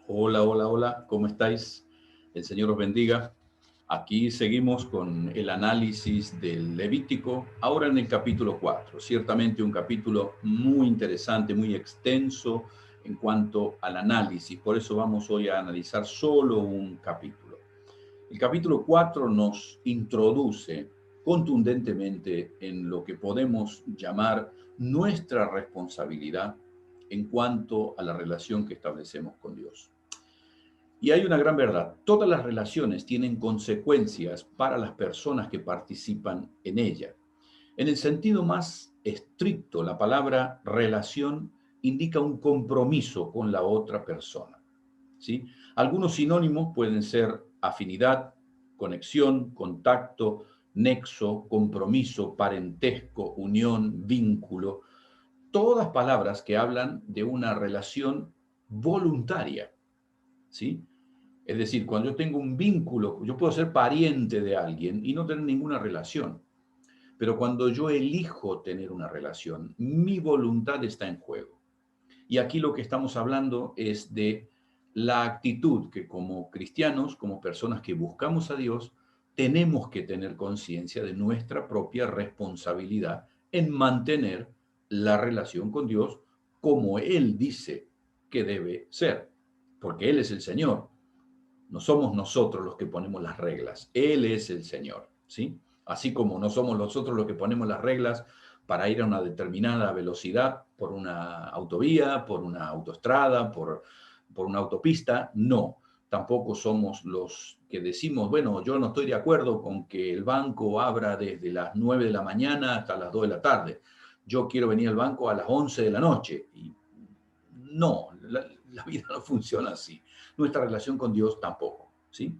Hola, hola, hola, ¿cómo estáis? El Señor os bendiga. Aquí seguimos con el análisis del Levítico, ahora en el capítulo 4. Ciertamente un capítulo muy interesante, muy extenso en cuanto al análisis. Por eso vamos hoy a analizar solo un capítulo. El capítulo 4 nos introduce contundentemente en lo que podemos llamar nuestra responsabilidad en cuanto a la relación que establecemos con Dios. Y hay una gran verdad, todas las relaciones tienen consecuencias para las personas que participan en ella. En el sentido más estricto, la palabra relación indica un compromiso con la otra persona, ¿sí? Algunos sinónimos pueden ser afinidad, conexión, contacto, nexo, compromiso, parentesco, unión, vínculo, todas palabras que hablan de una relación voluntaria, ¿sí? Es decir, cuando yo tengo un vínculo, yo puedo ser pariente de alguien y no tener ninguna relación, pero cuando yo elijo tener una relación, mi voluntad está en juego. Y aquí lo que estamos hablando es de la actitud que como cristianos, como personas que buscamos a Dios, tenemos que tener conciencia de nuestra propia responsabilidad en mantener la relación con Dios como Él dice que debe ser, porque Él es el Señor. No somos nosotros los que ponemos las reglas, Él es el Señor, ¿sí? Así como no somos nosotros los que ponemos las reglas para ir a una determinada velocidad por una autovía, por una autoestrada, por una autopista, no. Tampoco somos los que decimos, bueno, yo no estoy de acuerdo con que el banco abra desde las 9 de la mañana hasta las 2 de la tarde. Yo quiero venir al banco a las 11 de la noche. Y no, la vida no funciona así. Nuestra relación con Dios tampoco, ¿sí?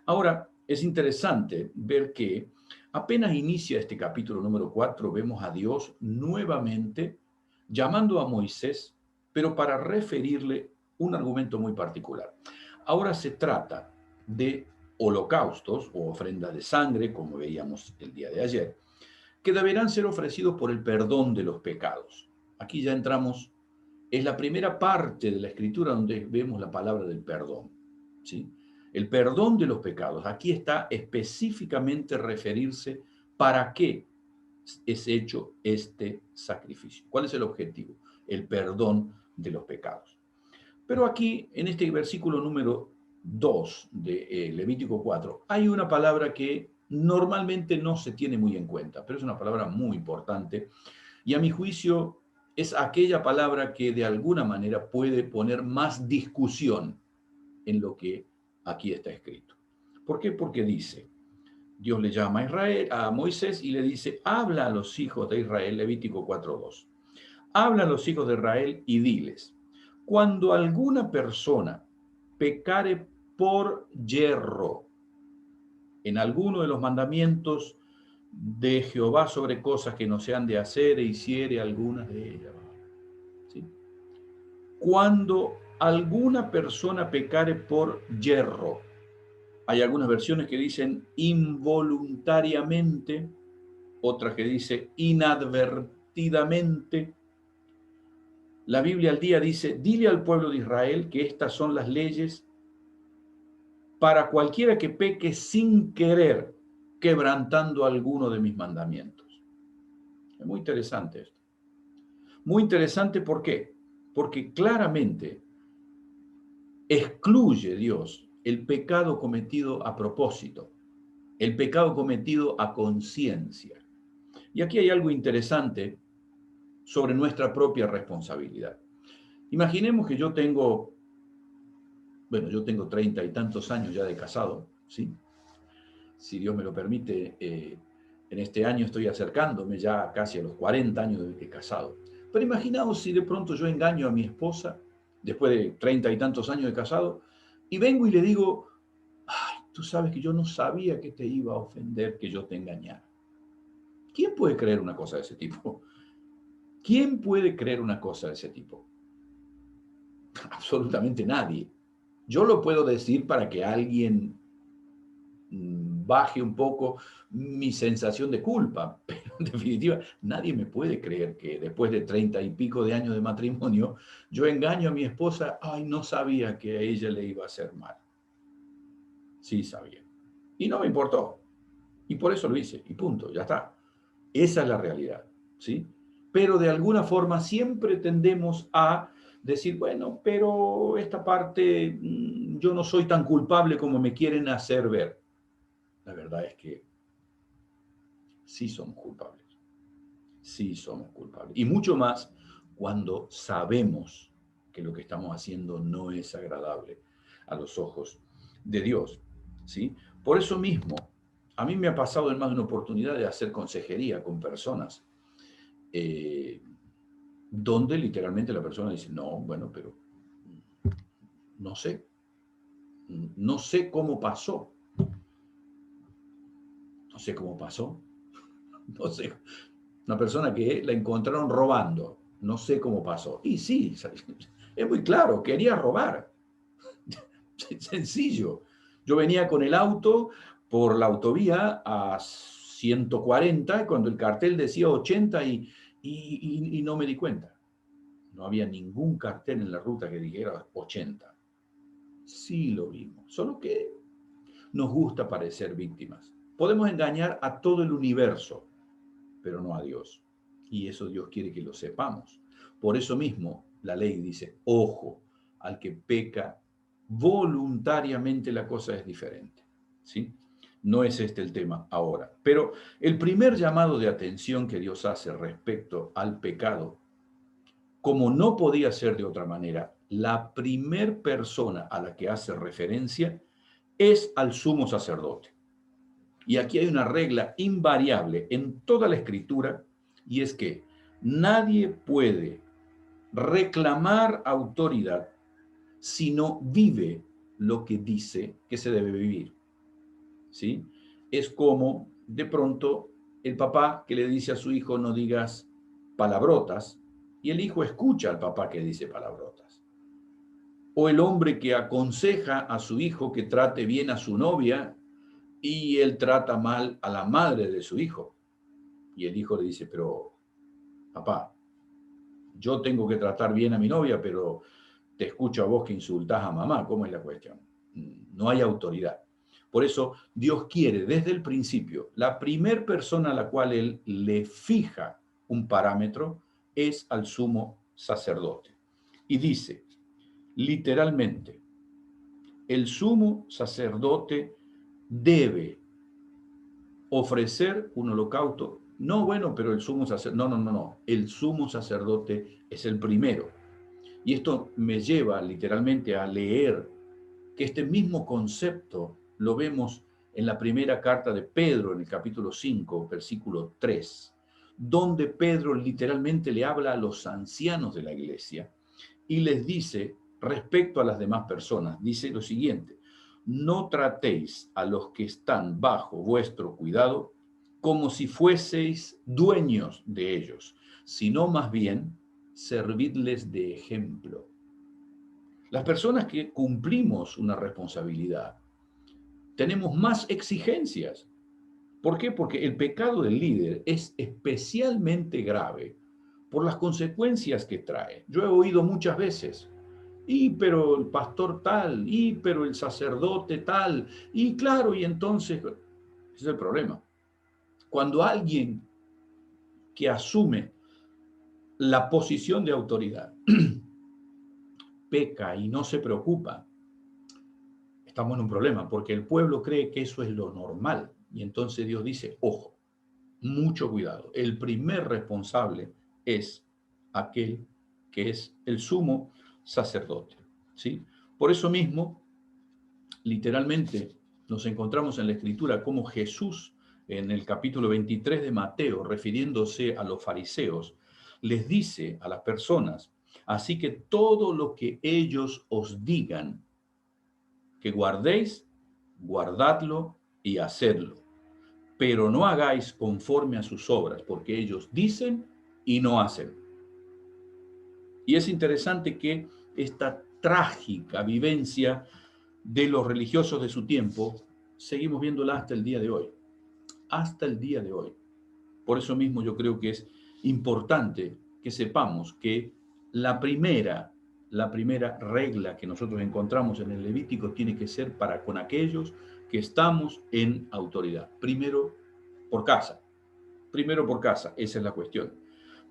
Ahora, es interesante ver que apenas inicia este capítulo número 4, vemos a Dios nuevamente llamando a Moisés, pero para referirle un argumento muy particular. Ahora se trata de holocaustos o ofrendas de sangre, como veíamos el día de ayer, que deberán ser ofrecidos por el perdón de los pecados. Aquí ya entramos, es la primera parte de la escritura donde vemos la palabra del perdón, ¿sí? El perdón de los pecados. Aquí está específicamente referirse para qué es hecho este sacrificio. ¿Cuál es el objetivo? El perdón de los pecados. Pero aquí, en este versículo número 2 de Levítico 4, hay una palabra que normalmente no se tiene muy en cuenta, pero es una palabra muy importante y a mi juicio es aquella palabra que de alguna manera puede poner más discusión en lo que aquí está escrito. ¿Por qué? Porque dice, Dios le llama a Israel, a Moisés y le dice, habla a los hijos de Israel, Levítico 4:2. Habla a los hijos de Israel y diles, cuando alguna persona pecare por yerro en alguno de los mandamientos de Jehová sobre cosas que no se han de hacer e hiciere algunas de ellas. ¿Sí? Cuando alguna persona pecare por yerro, hay algunas versiones que dicen involuntariamente, otras que dicen inadvertidamente. La Biblia al día dice, dile al pueblo de Israel que estas son las leyes para cualquiera que peque sin querer, quebrantando alguno de mis mandamientos. Es muy interesante esto. Muy interesante, ¿por qué? Porque claramente excluye Dios el pecado cometido a propósito, el pecado cometido a conciencia. Y aquí hay algo interesante sobre nuestra propia responsabilidad. Imaginemos que yo tengo 30 y tantos años ya de casado, ¿sí? Si Dios me lo permite, en este año estoy acercándome ya casi a los 40 años de casado. Pero imaginaos si de pronto yo engaño a mi esposa, después de 30 y tantos años de casado, y vengo y le digo, ay, tú sabes que yo no sabía que te iba a ofender que yo te engañara. ¿Quién puede creer una cosa de ese tipo? ¿Quién puede creer una cosa de ese tipo? Absolutamente nadie. Yo lo puedo decir para que alguien baje un poco mi sensación de culpa, En definitiva, nadie me puede creer que después de 30 y pico de años de matrimonio, yo engaño a mi esposa, ay, no sabía que a ella le iba a hacer mal. Sí sabía. Y no me importó. Y por eso lo hice. Y punto, ya está. Esa es la realidad, ¿sí? Pero de alguna forma siempre tendemos a decir, bueno, pero esta parte yo no soy tan culpable como me quieren hacer ver. La verdad es que sí somos culpables. Sí somos culpables. Y mucho más cuando sabemos que lo que estamos haciendo no es agradable a los ojos de Dios, ¿sí? Por eso mismo, a mí me ha pasado en más de una oportunidad de hacer consejería con personas, eh, donde literalmente la persona dice, no, bueno, pero no sé, no sé cómo pasó, no sé cómo pasó, no sé. Una persona que la encontraron robando, no sé cómo pasó. Y sí, es muy claro, quería robar. Sencillo. Yo venía con el auto por la autovía a 140 cuando el cartel decía 80 y no me di cuenta. No había ningún cartel en la ruta que dijera 80. Sí lo vimos, solo que nos gusta parecer víctimas. Podemos engañar a todo el universo, pero no a Dios. Y eso Dios quiere que lo sepamos. Por eso mismo la ley dice, ojo, al que peca voluntariamente la cosa es diferente. ¿Sí? No es este el tema ahora. Pero el primer llamado de atención que Dios hace respecto al pecado, como no podía ser de otra manera, la primer persona a la que hace referencia es al sumo sacerdote. Y aquí hay una regla invariable en toda la escritura, y es que nadie puede reclamar autoridad si no vive lo que dice que se debe vivir. ¿Sí? Es como, de pronto, el papá que le dice a su hijo, no digas palabrotas, y el hijo escucha al papá que dice palabrotas. O el hombre que aconseja a su hijo que trate bien a su novia, y él trata mal a la madre de su hijo. Y el hijo le dice, pero papá, yo tengo que tratar bien a mi novia, pero te escucho a vos que insultás a mamá. ¿Cómo es la cuestión? No hay autoridad. Por eso Dios quiere desde el principio, la primer persona a la cual Él le fija un parámetro es al sumo sacerdote. Y dice, literalmente, el sumo sacerdote debe ofrecer un holocausto. No, bueno, pero el sumo sacerdote, no. El sumo sacerdote es el primero. Y esto me lleva literalmente a leer que este mismo concepto lo vemos en la primera carta de Pedro, en el capítulo 5, versículo 3, donde Pedro literalmente le habla a los ancianos de la iglesia y les dice, respecto a las demás personas, dice lo siguiente, no tratéis a los que están bajo vuestro cuidado como si fueseis dueños de ellos, sino más bien servidles de ejemplo. Las personas que cumplimos una responsabilidad tenemos más exigencias. ¿Por qué? Porque el pecado del líder es especialmente grave por las consecuencias que trae. Yo he oído muchas veces, y pero el pastor tal, y pero el sacerdote tal, y claro, y entonces, ese es el problema. Cuando alguien que asume la posición de autoridad peca y no se preocupa, estamos en un problema, porque el pueblo cree que eso es lo normal. Y entonces Dios dice, ojo, mucho cuidado. El primer responsable es aquel que es el sumo sacerdote. ¿Sí? Por eso mismo, literalmente, nos encontramos en la Escritura como Jesús, en el capítulo 23 de Mateo, refiriéndose a los fariseos, les dice a las personas, así que todo lo que ellos os digan, que guardéis, guardadlo y hacedlo. Pero no hagáis conforme a sus obras, porque ellos dicen y no hacen. Y es interesante que esta trágica vivencia de los religiosos de su tiempo, seguimos viéndola hasta el día de hoy. Hasta el día de hoy. Por eso mismo yo creo que es importante que sepamos que la primera regla que nosotros encontramos en el Levítico tiene que ser para con aquellos que estamos en autoridad. Primero por casa, esa es la cuestión.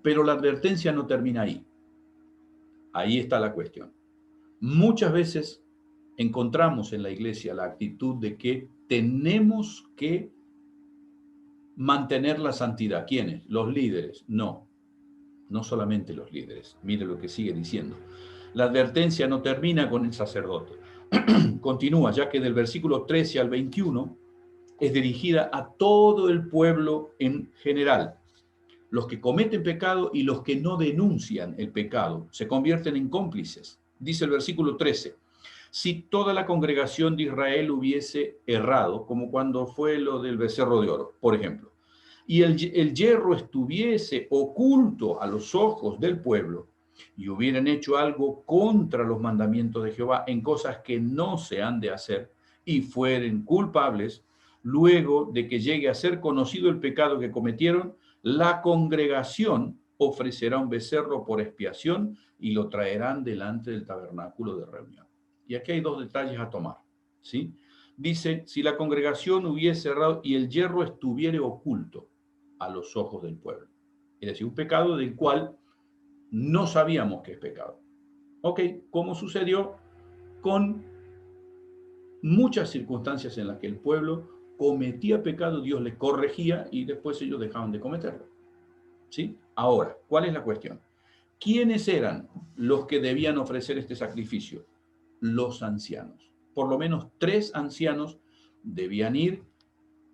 Pero la advertencia no termina ahí. Ahí está la cuestión. Muchas veces encontramos en la iglesia la actitud de que tenemos que mantener la santidad. ¿Quiénes? Los líderes. No, no solamente los líderes. Mire lo que sigue diciendo. La advertencia no termina con el sacerdote. Continúa, ya que del versículo 13 al 21 es dirigida a todo el pueblo en general. Los que cometen pecado y los que no denuncian el pecado se convierten en cómplices. Dice el versículo 13. Si toda la congregación de Israel hubiese errado, como cuando fue lo del becerro de oro, por ejemplo, y el yerro estuviese oculto a los ojos del pueblo, y hubieran hecho algo contra los mandamientos de Jehová en cosas que no se han de hacer, y fueren culpables, luego de que llegue a ser conocido el pecado que cometieron, la congregación ofrecerá un becerro por expiación y lo traerán delante del tabernáculo de reunión. Y aquí hay dos detalles a tomar, ¿sí? Dice, si la congregación hubiese errado y el yerro estuviere oculto a los ojos del pueblo. Es decir, un pecado del cual no sabíamos que es pecado. Ok, ¿cómo sucedió? Con muchas circunstancias en las que el pueblo cometía pecado, Dios les corregía y después ellos dejaban de cometerlo. ¿Sí? Ahora, ¿cuál es la cuestión? ¿Quiénes eran los que debían ofrecer este sacrificio? Los ancianos. Por lo menos 3 ancianos debían ir,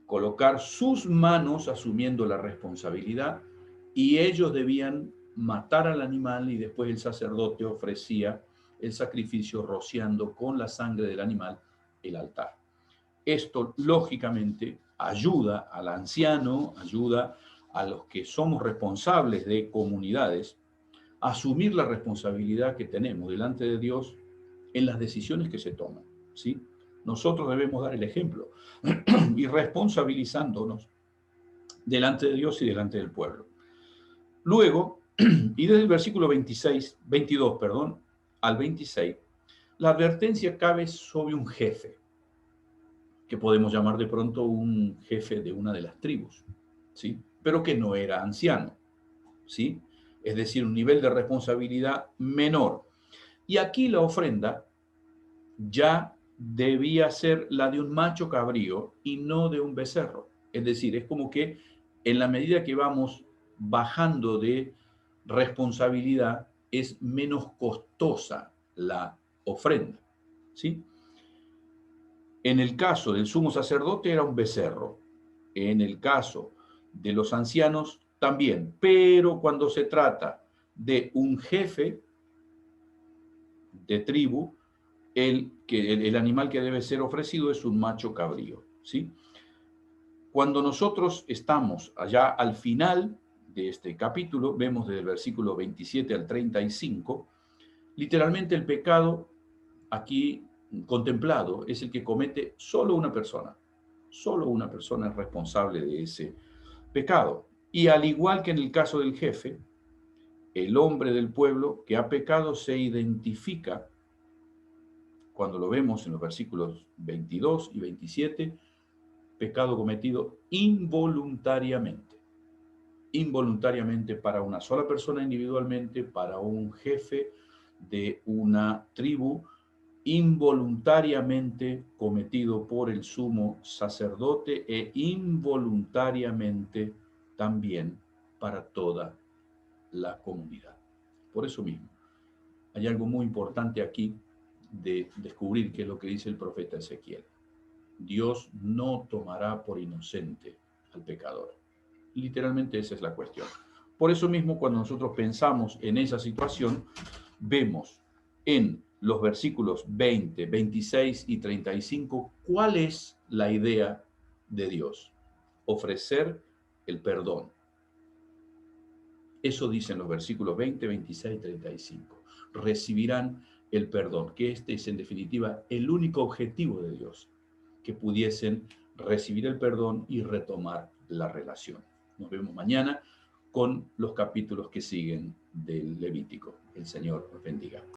colocar sus manos asumiendo la responsabilidad y ellos debían matar al animal y después el sacerdote ofrecía el sacrificio rociando con la sangre del animal el altar. Esto lógicamente ayuda al anciano, ayuda a los que somos responsables de comunidades a asumir la responsabilidad que tenemos delante de Dios en las decisiones que se toman, ¿sí? Nosotros debemos dar el ejemplo y responsabilizándonos delante de Dios y delante del pueblo. Luego, y desde el versículo 22, al 26, la advertencia cabe sobre un jefe, que podemos llamar de pronto un jefe de una de las tribus, ¿sí? Pero que no era anciano, ¿sí? Es decir, un nivel de responsabilidad menor. Y aquí la ofrenda ya debía ser la de un macho cabrío y no de un becerro. Es decir, es como que en la medida que vamos bajando de responsabilidad, es menos costosa la ofrenda, ¿sí? En el caso del sumo sacerdote era un becerro. En el caso de los ancianos también. Pero cuando se trata de un jefe de tribu, el animal que debe ser ofrecido es un macho cabrío, ¿sí? Cuando nosotros estamos allá al final de este capítulo, vemos desde el versículo 27 al 35, literalmente el pecado aquí contemplado es el que comete solo una persona. Solo una persona es responsable de ese pecado. Y al igual que en el caso del jefe, el hombre del pueblo que ha pecado se identifica, cuando lo vemos en los versículos 22 y 27, pecado cometido involuntariamente. Involuntariamente para una sola persona individualmente, para un jefe de una tribu, involuntariamente cometido por el sumo sacerdote e involuntariamente también para toda la comunidad. Por eso mismo, hay algo muy importante aquí de descubrir qué es lo que dice el profeta Ezequiel. Dios no tomará por inocente al pecador. Literalmente esa es la cuestión. Por eso mismo, cuando nosotros pensamos en esa situación, vemos en los versículos 20, 26 y 35 cuál es la idea de Dios. Ofrecer el perdón. Eso dicen los versículos 20, 26 y 35. Recibirán el perdón, que este es en definitiva el único objetivo de Dios, que pudiesen recibir el perdón y retomar la relación. Nos vemos mañana con los capítulos que siguen del Levítico. El Señor los bendiga.